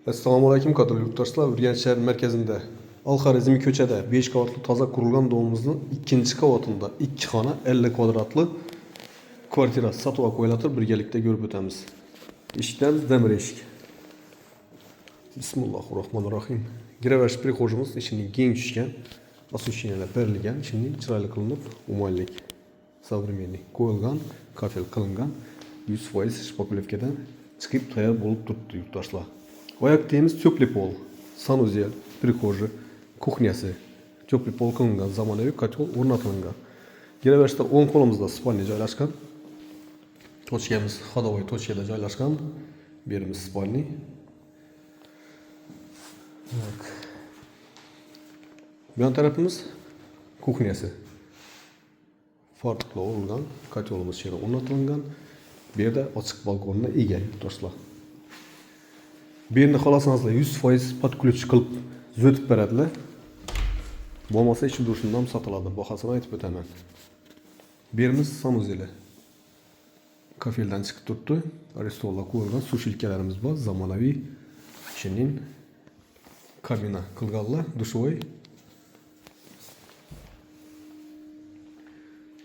Assalomu alaykum qadrli yurtdoshlar. Urganch shahar merkezinde Al-Xorazmiy ko'chada 5 qavatlı toza qurilgan domimizning 2-qavatında 2 xona 50 kvadratli kvartira sotuvga qo'yilatir. Birgalikda ko'rib o'tamiz. Eshikdan demir eshik. Bismillahirrohmanirrohim. Giraverish prixojimiz ichining keng tushgan, освещениyalar berilgan, ichining chiroyli qilinib, umonlik, современный qo'yilgan, kafel qilingan, 100% shpakulovkadan chiqib tayyor bo'lib turibdi yurtdoshlar. Oyoq temiz teplый pol, sanuzel, prixojи, kuxnyasi, teplый pol qilingan, zamonaviy kotел o'rnatilgan. Giraverishda o'ng qo'limizda spalnya joylashgan. Tochkamiz ходовой tochkada joylashgan. Berimiz spalnya. Bu yan tarafimiz kuxnyasi. Farklı o'rilgan, kotelimiz shuni o'rnatilgan. Bu yerda ochiq balkonga ega yurtdoshlar. Bu yerni xohlasangiz 100% podключ qilib zotib beradilar. Bo'lmasa ichi dushundan sotiladi. Bahosini aytib o'taman. Bu yerimiz sanuzeli. Kafeldan chiqib turibdi. Aristolla qo'yilgan sushilkalarimiz bor. Zamonaviy ichining kabina qilganlar, dushovoy.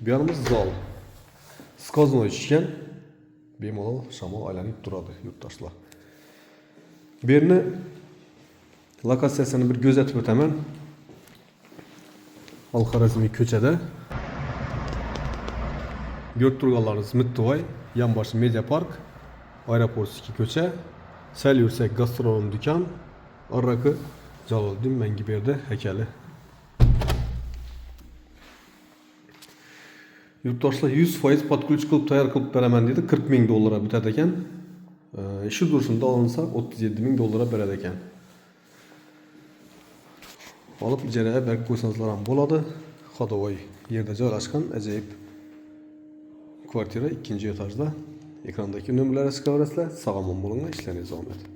Bu yerimiz zal. Skvoznoy tushgan. Bemalol shamol aylanib turadi yurtdoshlar. Bu yerni lokatsiyasini bir kuzatib o'taman. Al-Xorazmiy ko'chada. Ko'rib turganlaringiz Mittivoy, Yanbashi Media Park, Aeroportskiy ko'cha, sal yursak gastronom do'kon, orqaki Jaloliddin Mangiberdi haykali. Yurtdoshlar 100% podключ qilib tayyor qilib beraman dedi. 40 ming dollarga bitadi ekan. Ishi durishida olinsa 37 ming dollarga beradi ekan. Olib ijaraga berib qo'ysangizlar ham bo'ladi. Ходовой yerda joylashgan ajoyib kvartira 2-etajda. Ekrandagi nomerlarga chiqaverasizlar. Sog' omon bo'linglar, ishlaringiz omad.